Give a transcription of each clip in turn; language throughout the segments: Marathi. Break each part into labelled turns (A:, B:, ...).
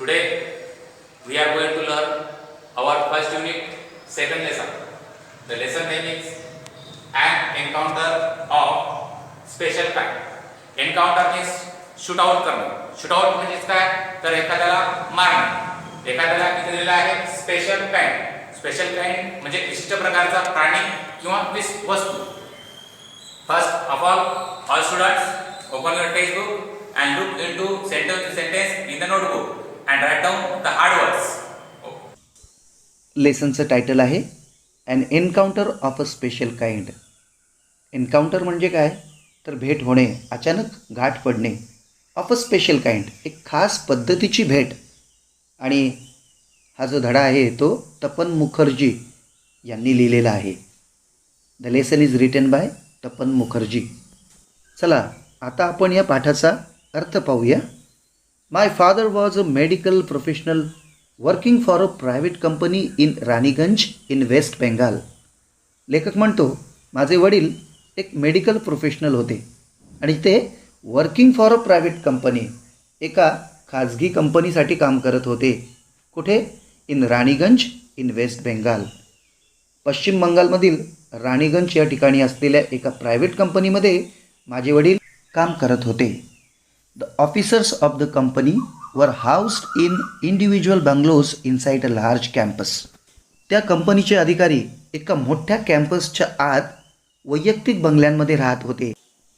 A: Today we are going to learn our first unit, second lesson. The lesson name is an encounter of special kind. Encounter means shoot out करणे. Shoot out म्हणजे काय? तर एखाद्याला मारणे. एखाद्याला किती दिलेला आहे? Special kind. स्पेशल काइंड म्हणजे विशिष्ट प्रकारचा प्राणी किंवा वस्तू. First of all students open your textbook and look into sentence to sentence in the notebook and write down the hard words.
B: लेसनचं टायटल आहे an encounter of a special kind. Encounter म्हणजे काय? तर भेट होणे, अचानक गाठ पडणे. ऑफ अ स्पेशल काइंड, एक खास पद्धतीची भेट. आणि हा जो धडा आहे तो तपन मुखर्जी यांनी लिहिलेला आहे. The lesson is written by Tapan Mukherjee. चला आता आपण या पाठाचा अर्थ पाहूया. My father was a medical professional working for a private company in Raniganj in west Bengal. लेखक म्हणतो, माझे वडील एक मेडिकल प्रोफेशनल होते आणि ते working for a private company, एका खाजगी कंपनीसाठी काम करत होते. कुठे? In Raniganj in west Bengal. पश्चिम बंगालमधील राणीगंज या ठिकाणी असलेल्या एका प्रायव्हेट कंपनीमध्ये माझे वडील काम करत होते. The officers of the company were housed in individual bungalows inside a large campus. त्या कंपनीचे अधिकारी एका मोठ्या कॅम्पसच्या आत वैयक्तिक बंगल्यांमध्ये राहत होते.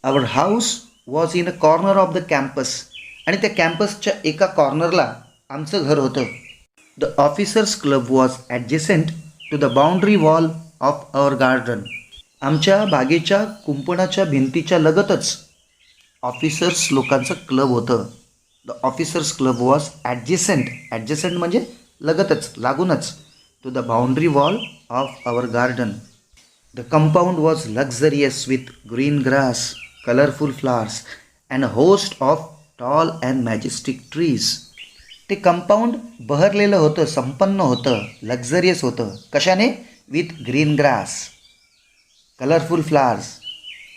B: Our house was in a corner of the campus. आणि त्या कॅम्पसच्या एका कॉर्नरला आमचं घर होतं. The officers club was adjacent to the boundary wall of our garden. आमच्या बागेच्या कुंपणाच्या भिंतीच्या लगतच ऑफिसर्स लोकांचं क्लब होतं. The officers club was adjacent म्हणजे लगतच, लागूनच, to the boundary wall of our garden. The compound was luxurious with green grass, colourful flowers and a host of tall and majestic trees. ते कंपाऊंड बहरलेलं होतं, संपन्न होतं, लक्झरियस होतं. कशाने? With green grass, colourful flowers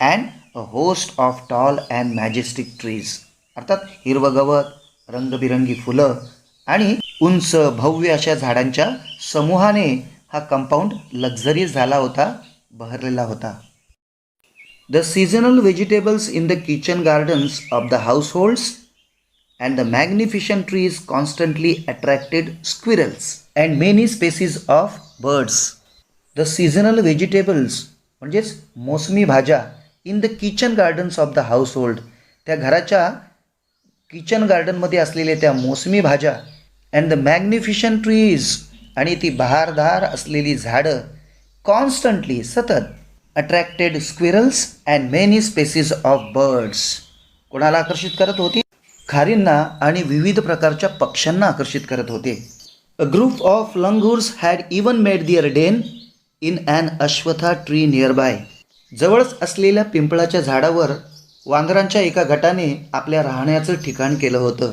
B: and a host of tall and majestic trees. अर्थात हिरवं गवत, रंगबिरंगी फुलं आणि उंच भव्य अशा झाडांच्या समूहाने हा कंपाऊंड लक्झरियस झाला होता, बहरलेला होता. The seasonal vegetables in the kitchen gardens of the households and the magnificent trees constantly attracted squirrels and many species of birds. The seasonal vegetables म्हणजेच मोसमी भाज्या in the kitchen gardens of the household, त्या घराच्या किचन गार्डनमध्ये असलेल्या त्या मोसमी भाज्या. अँड द मॅग्निफिशंट ट्रीज, आणि ती बहारदार असलेली झाडं. कॉन्स्टंटली, सतत. Attracted squirrels and many species of birds, कोणाला आकर्षित करत होती? खारींना आणि विविध प्रकारच्या पक्ष्यांना आकर्षित करत होते. A group of langurs had even made their den in an ashwatha tree nearby. जवळच असलेल्या पिंपळाच्या झाडावर वांदरांच्या एका गटाने आपल्या राहण्याचं ठिकाण केलं होतं.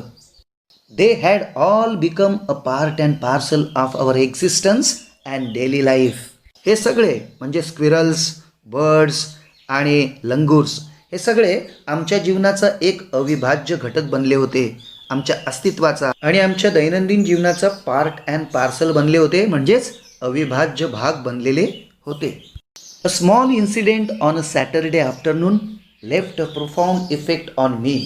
B: They had all become a part and parcel of our existence and daily life. हे सगळे म्हणजे स्क्विरल्स, बर्ड्स आणि लंगूर्स, हे सगळे आमच्या जीवनाचा एक अविभाज्य घटक बनले होते, आमच्या अस्तित्वाचा आणि आमच्या दैनंदिन जीवनाचा पार्ट अँड पार्सल बनले होते, म्हणजेच अविभाज्य भाग बनलेले होते. A small incident on a Saturday afternoon left a profound effect on me.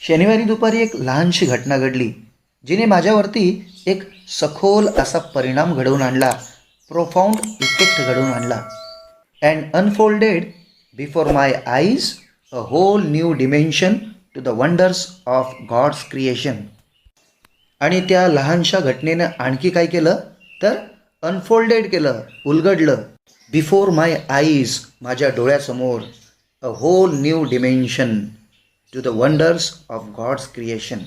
B: शनिवारी दुपारी एक लहानशी घटना घडली, जिने माझ्यावरती एक सखोल असा परिणाम घडवून आणला, प्रोफाउंड इफेक्ट घडवून आणला. And unfolded before my eyes a whole new dimension to the wonders of God's creation. आणि त्या लहानशा घटनेनं आणखी काय केलं तर अनफोल्डेड केलं, उलगडलं. बिफोर माय आईज, माझ्या डोळ्यासमोर. A whole new dimension to the wonders of God's creation.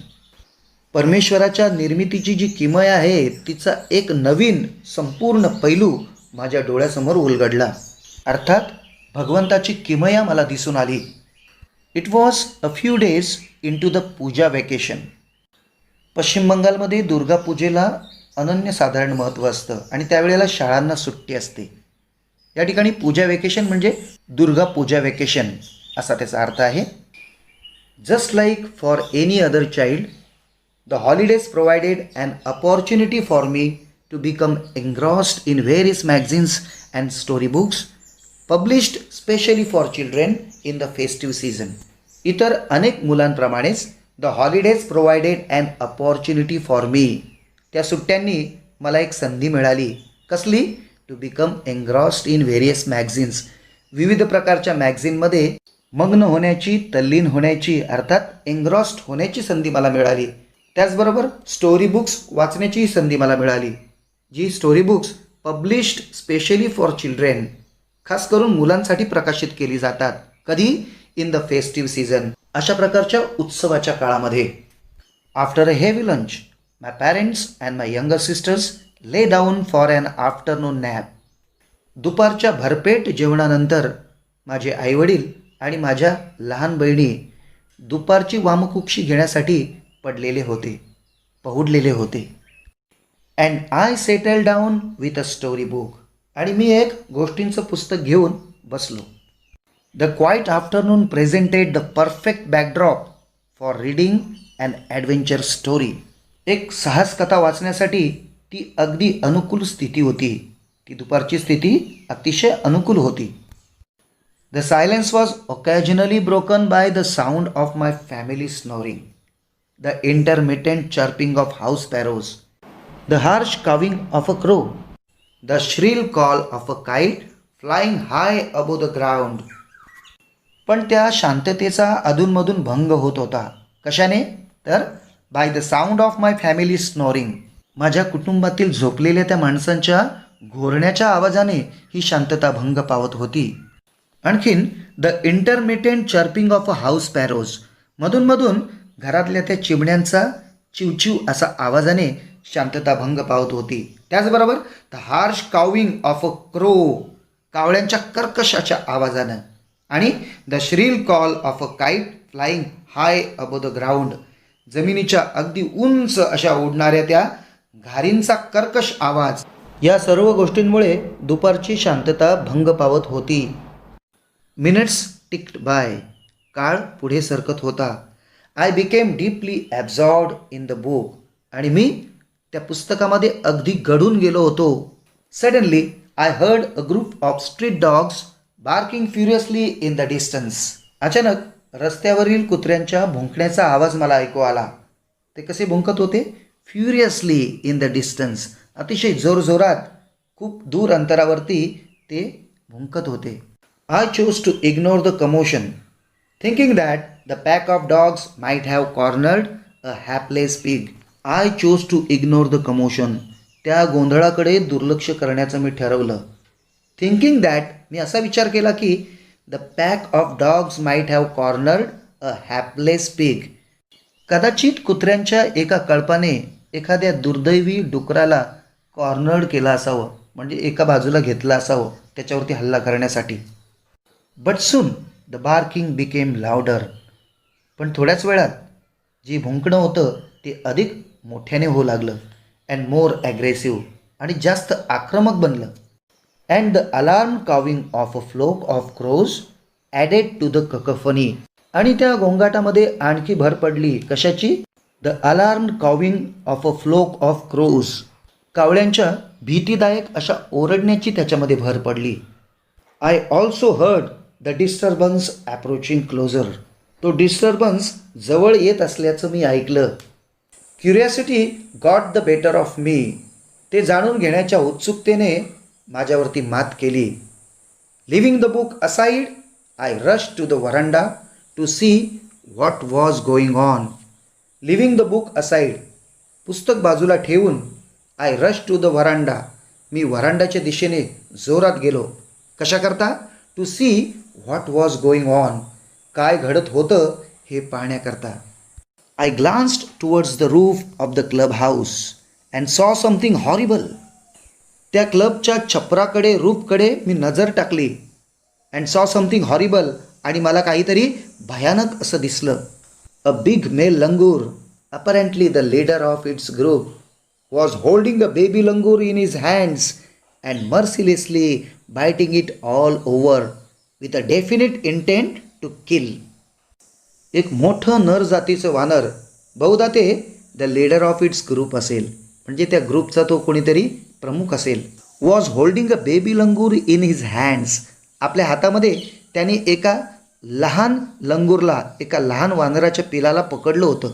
B: परमेश्वराच्या निर्मितीची जी किमया आहे तिचा एक नवीन संपूर्ण पैलू माझ्या डोळ्यासमोर उलगडला. अर्थात भगवंताची किमया मला दिसून आली. It was a few days into the puja vacation. पश्चिम बंगालमध्ये दुर्गा पूजेला अनन्यसाधारण महत्त्व असतं आणि त्यावेळेला शाळांना सुट्टी असते. या ठिकाणी पूजा वेकेशन म्हणजे दुर्गा पूजा वेकेशन असा त्याचा अर्थ आहे. Just like for any other child, The holidays provided an opportunity for me to become engrossed in various magazines and storybooks published specially for children in the festive season. इतर अनेक मुलांप्रमाणेच the holidays provided an opportunity for me, त्या सुट्ट्यांनी मला एक संधी मिळाली. कसली? To become engrossed in various magazines, विविध प्रकारच्या मॅगझिनमध्ये मग्न होण्याची, तल्लीन होण्याची, अर्थात एन्ग्रॉस्ड होण्याची संधी मला मिळाली. त्याचबरोबर स्टोरी बुक्स वाचण्याचीही संधी मला मिळाली, जी story books published specially for children, खास करून मुलांसाठी प्रकाशित केली जातात. कधी? इन द फेस्टिव्ह सीझन, अशा प्रकारच्या उत्सवाच्या काळामध्ये. After a heavy lunch my parents and my younger sisters lay down for an afternoon nap. दुपारच्या भरपेट जेवणानंतर माझे आईवडील आणि माझ्या लहान बहिणी दुपारची वामकुक्षी घेण्यासाठी पडलेले होते, पहुडलेले होते. And I settle down with a story book, आणि मी एक गोष्टींचं पुस्तक घेऊन बसलो. The quiet afternoon presented the perfect backdrop for reading and adventure story. एक साहस कथा वाचण्यासाठी ती अगदी अनुकूल स्थिती होती. ती दुपारची स्थिती अतिशय अनुकूल होती. The silence was occasionally broken by the sound of my family snoring, the intermittent chirping of house sparrows, the harsh cawing of a crow, the shrill call of a kite flying high above the ground. पण त्या शांततेचा अधूनमधून भंग होत होता. कशाने? तर by the sound of my family snoring, माझ्या कुटुंबातील झोपलेल्या त्या माणसांच्या घोरण्याच्या आवाजाने ही शांतता भंग पावत होती. आणखीन the intermittent chirping of a house sparrows, मधूनमधून घरातल्या त्या चिमण्यांचा चिवचिव असा आवाजाने शांतता भंग पावत होती. त्याचबरोबर the harsh cawing of a crow, कावळ्यांच्या कर्कशाच्या आवाजानं, आणि the shrill call of a kite flying high above the ground, जमिनीच्या अगदी उंच अशा उडणाऱ्या त्या घारींचा कर्कश आवाज. या सर्व गोष्टींमुळे दुपारची शांतता भंग पावत होती. मिनिट्स टिक्ड बाय, काळ पुढे सरकत होता. I became deeply absorbed in the book, आणि मी त्या पुस्तकामध्ये अगदी गढून गेलो होतो. Suddenly I heard a group of street dogs barking furiously in the distance. अचानक रस्त्यावरील कुत्र्यांच्या भुंकण्याचा आवाज मला ऐकू आला. ते कसे भुंकत होते? फ्युरियसली इन द डिस्टन्स, अतिशय जोरजोरात, खूप दूर अंतरावरती ते भुंकत होते. I chose to ignore the commotion, thinking that the pack of dogs might have cornered a hapless pig. I chose to ignore the commotion, त्या गोंधळाकडे दुर्लक्ष करण्याचं मी ठरवलं. थिंकिंग दॅट, मी असा विचार केला की the pack of dogs might have cornered a hapless pig, कदाचित कुत्र्यांच्या एका कळपाने एखाद्या दुर्दैवी डुकराला कॉर्नर्ड केलं असावं, म्हणजे एका बाजूला घेतलं असावं त्याच्यावरती हल्ला करण्यासाठी. But soon the barking became louder, पण थोड्याच वेळात जे भुंकणं होतं ते अधिक मोठ्याने होऊ लागलं. अँड मोर ॲग्रेसिव्ह, आणि जास्त आक्रमक बनलं. And the alarm cawing of a flock of crows added to the cacophony, आणि त्या गोंगाटामध्ये आणखी भर पडली. कशाची? The alarm cawing of a flock of crows, कावळ्यांच्या भीतीदायक अशा ओरडण्याची त्याच्यामध्ये भर पडली. I also heard the disturbance approaching closer, तो डिस्टर्बन्स जवळ येत असल्याचं मी ऐकलं. Curiosity got the better of me, ते जाणून घेण्याच्या उत्सुकतेने माझ्यावरती मात केली. Leaving the book aside I rush to the veranda to see what was going on. Leaving the book aside, पुस्तक बाजूला ठेवून, I rush to the veranda, मी वरांडाच्या दिशेने जोरात गेलो. कशाकरता? To see what was going on, काय घडत होतं हे पाहण्याकरता. I glanced towards the roof of the club house and saw something horrible, त्या क्लबच्या छपराकडे, रूफकडे मी नजर टाकली. अँड सॉ समथिंग हॉरिबल, आणि मला काहीतरी भयानक असं दिसलं. A big male langur, apparently the leader of its group, was holding a baby langur in his hands and mercilessly biting it all over with a definite intent to kill. एक मोठं नर जातीचं वानर, बहुधा ते the leader of its group असेल, म्हणजे त्या ग्रुपचा तो कोणीतरी प्रमुख असेल. Was holding a baby langur in his hands. आपल्या हातामध्ये त्याने एका लहान लंगूरला, एका लहान वानराच्या पिलाला पकडलं होतं.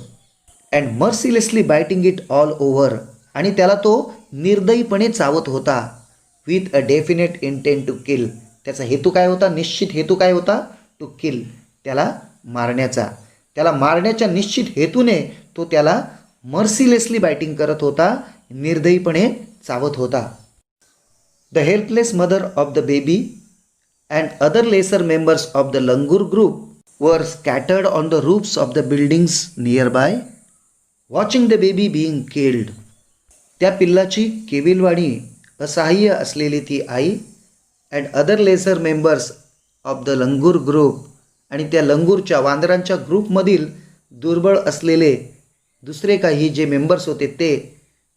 B: And mercilessly biting it all over. आणि त्याला तो निर्दयीपणे चावत होता. With a definite intent to kill. त्याचा हेतू काय होता? निश्चित हेतू काय होता? टू किल, त्याला मारण्याचा. त्याला मारण्याच्या निश्चित हेतूने तो त्याला मर्सिलेसली बायटिंग करत होता, निर्दयीपणे चावत होता. The helpless mother of the baby and other lesser members of the langur group were scattered on the roofs of the buildings near by, watching the baby being killed. त्या पिल्लाची केविलवाणी असहाय्य असलेली ती आई and other lesser members of the langur group, आणि त्या लंगूरच्या वांदरांच्या ग्रुपमधील दुर्बळ असलेले दुसरे काही जे मेंबर्स होते ते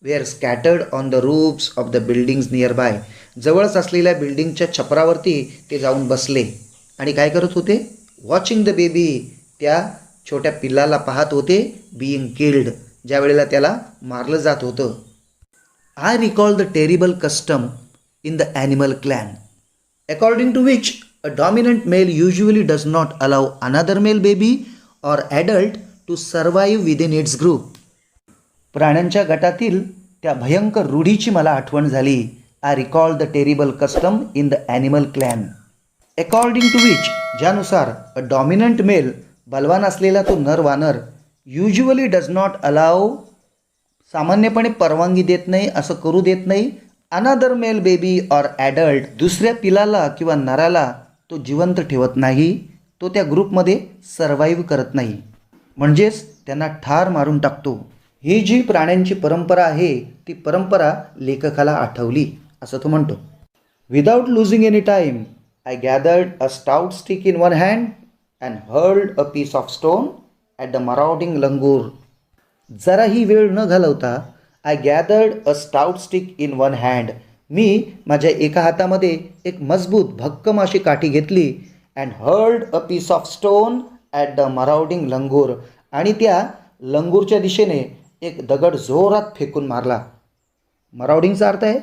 B: were scattered on the roofs of the buildings near by. जवळच असलेल्या बिल्डिंगच्या छपरावरती ते जाऊन बसले आणि काय करत होते? वॉचिंग द बेबी, त्या छोट्या पिल्लाला पाहत होते. बीइंग किल्ड, ज्या वेळेला त्याला मारलं जात होतं. I recall the terrible custom in the animal clan according to which a dominant male usually does not allow another male baby or adult to survive within its group. प्राण्यांच्या गटातील त्या भयंकर रूढीची मला आठवण झाली. I recall the terrible custom in the animal clan according to which, ज्यानुसार अ डॉमिनंट मेल, बलवान असलेला तो नर वानर, युज्युअली डज नॉट अलाव, सामान्यपणे परवानगी देत नाही, असं करू देत नाही, another male baby or adult, दुसऱ्या पिलाला किंवा नराला तो जिवंत ठेवत नाही, तो त्या ग्रुपमध्ये सर्वाईव्ह करत नाही, म्हणजेच त्यांना ठार मारून टाकतो. ही जी प्राण्यांची परंपरा आहे ती परंपरा लेखकाला आठवली असं तो म्हणतो. Without losing any time I gathered a stout stick in one hand and hurled a piece of stone at the marauding langur. जराही वेळ न घालवता I gathered a stout stick in one hand, मी माझ्या एका हातामध्ये एक मजबूत भक्कम अशी काठी घेतली. And hurled a piece of stone at the marauding langur, आणि त्या लंगूरच्या दिशेने एक दगड जोरात फेकून मारला. मराउडिंगचा अर्थ आहे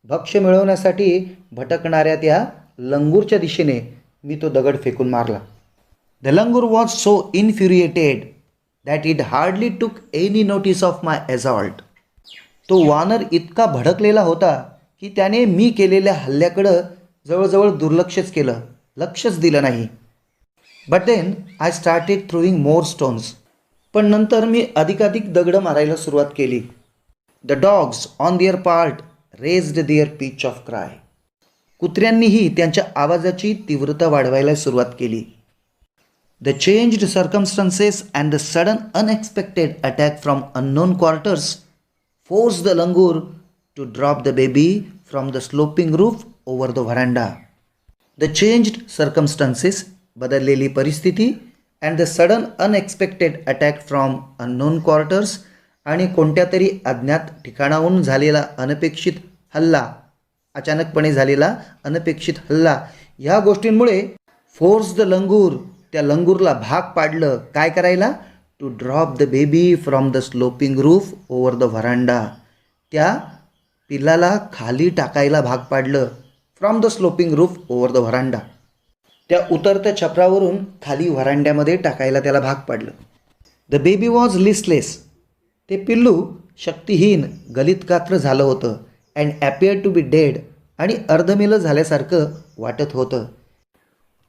B: भक्ष्य मिळवण्यासाठी भटकणाऱ्या त्या लंगूरच्या दिशेने मी तो दगड फेकून मारला. The langur was so infuriated that it hardly took any notice of my assault. तो वानर इतका भडकलेला होता की त्याने मी केलेल्या हल्ल्याकडं जवळजवळ दुर्लक्षच केलं, लक्षच दिलं नाही. But then I started throwing more stones, पण नंतर मी अधिकाधिक दगडं मारायला सुरुवात केली. The dogs on their part raised their pitch of cry. कुत्र्यांनीही त्यांच्या आवाजाची तीव्रता वाढवायला सुरुवात केली. The changed circumstances and the sudden unexpected attack from unknown quarters forced the langur to drop the baby from the sloping roof over the veranda. The changed circumstances, बदललेली परिस्थिती, and the sudden unexpected attack from unknown quarters, आणि कोणत्या तरी अज्ञात ठिकाणाहून झालेला अनपेक्षित हल्ला, अचानकपणे झालेला अनपेक्षित हल्ला, ह्या गोष्टींमुळे फोर्स द लंगूर, त्या लंगूरला भाग पाडलं काय करायला? To drop the baby from the sloping roof over the veranda. त्या पिल्लाला खाली टाकायला भाग पाडलं. From the sloping roof over the veranda, त्या उतरत्या छपरावरून खाली व्हरांड्यामध्ये टाकायला त्याला भाग पाडलं. The baby was listless. ते पिल्लू शक्तिहीन, गलितगात्र झालं होतं. And appear to be dead, आणि अर्धमेलं झाल्यासारखं वाटत होतं.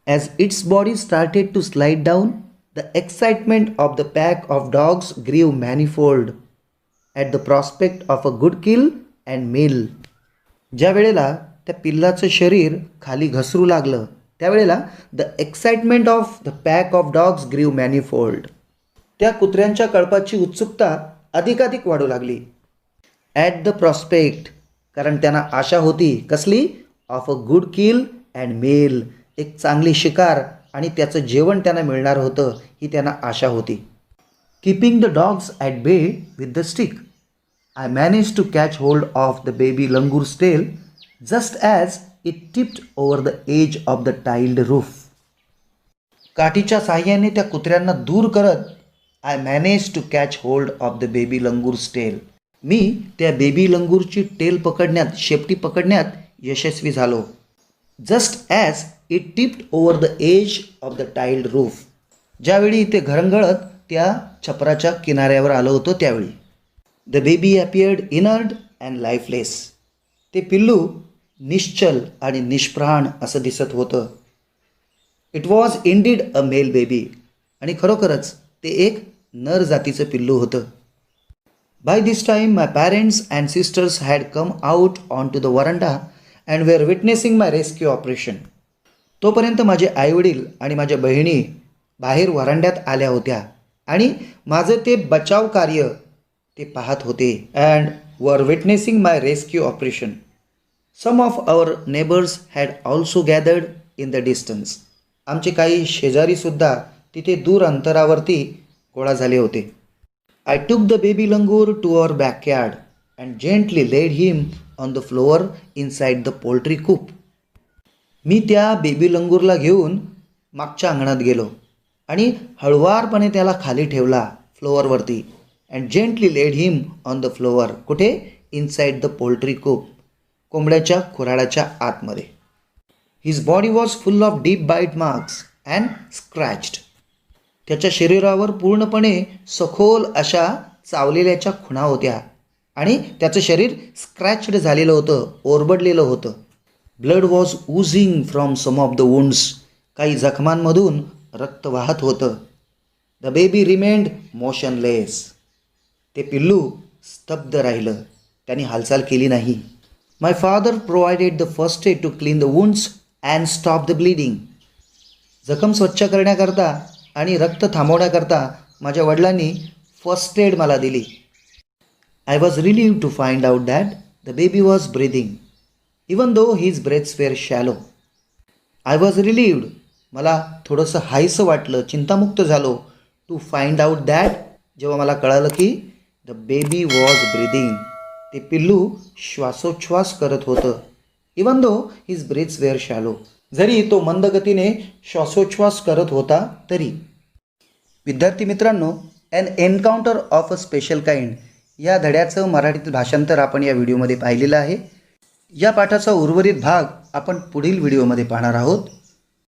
B: As its body started to slide down, the excitement of the pack of dogs grew manifold at the prospect of a good kill and meal. ज्या वेळेला त्या पिल्लाचं शरीर खाली घसरू लागलं त्यावेळेला the excitement of the pack of dogs ग्रीव मॅनिफोल्ड, त्या कुत्र्यांच्या कळपाची उत्सुकता अधिकाधिक वाढू लागली. ॲट द प्रॉस्पेक्ट, कारण त्यांना आशा होती कसली? Of a good kill and meal, एक चांगली शिकार आणि त्याचं जेवण त्यांना मिळणार होतं, ही त्यांना आशा होती. Keeping the dogs at bay with the stick, I manage to catch hold of the baby langur's tail just as it tipped over the edge of the tiled roof. काठीच्या साह्याने त्या कुत्र्यांना दूर करत I manage to catch hold of the baby langur's tail. मी त्या बेबी लंगूरची टेल पकडण्यात, शेपटी पकडण्यात यशस्वी झालो. Just as it tipped over the edge of the tiled roof. ज्यावेळी ते घरंगळत त्या छपराच्या किनाऱ्यावर आलं होतं त्यावेळी. The baby appeared inert and lifeless. ते पिल्लू निश्चल आणि निष्प्राण असं दिसत होतं. It was indeed a male baby. आणि खरोखरच ते एक नर जातीचं पिल्लू होतं. By this time my parents and sisters had come out on to the veranda and were witnessing my rescue operation. तोपर्यंत माझे आईवडील आणि माझ्या बहिणी बाहेर वरांड्यात आल्या होत्या आणि माझं ते बचाव कार्य ते पाहत होते. And were witnessing my rescue operation. Some of our neighbours had also gathered in the distance. आमचे काही शेजारीसुद्धा तिथे दूर अंतरावरती गोळा झाले होते. I took the baby langur to our backyard and gently laid him on the floor inside the poultry coop. मी त्या बेबी लंगूरला घेऊन मागच्या अंगणात गेलो आणि हळुवारपणे त्याला खाली ठेवला फ्लोअरवरती. And gently laid him on the floor. कुठे? Inside the poultry coop. कोंबड्याच्या खुराडाच्या आतमध्ये. His body was full of deep bite marks and scratched. त्याच्या शरीरावर पूर्णपणे सखोल अशा चावलेल्याच्या खुणा होत्या आणि त्याचं शरीर स्क्रॅच्ड झालेलं होतं, ओरबडलेलं होतं. Blood was oozing from some of the wounds. काही जखमांमधून रक्त वाहत होतं. The baby remained motionless. ते पिल्लू स्तब्ध राहिलं, त्यांनी हालचाल केली नाही. My father provided the first aid to clean the wounds and stop the bleeding. जखम स्वच्छ करण्याकरता आणि रक्त थांबवण्याकरता माझ्या वडिलांनी फर्स्ट एड मला दिली. I was relieved to find out that the baby was breathing even though his breaths were shallow. I was relieved. मला थोडंसं हायसं वाटलं, चिंतामुक्त झालो. टू फाइंड आउट दॅट, जेव्हा मला कळालं की द बेबी वॉज ब्रीदिंग. ते पिल्लू श्वासोच्छ्वास करत होतं. Even though his breaths were shallow. जरी तो मंदगतीने श्वासोच्छ्वास करत होता तरी. विद्यार्थी मित्रांनो, an encounter of a special kind या धड्याचं मराठीतील भाषांतर आपण या व्हिडिओमध्ये पाहिलेलं आहे. या पाठाचा उर्वरित भाग आपण पुढील व्हिडिओमध्ये पाहणार आहोत.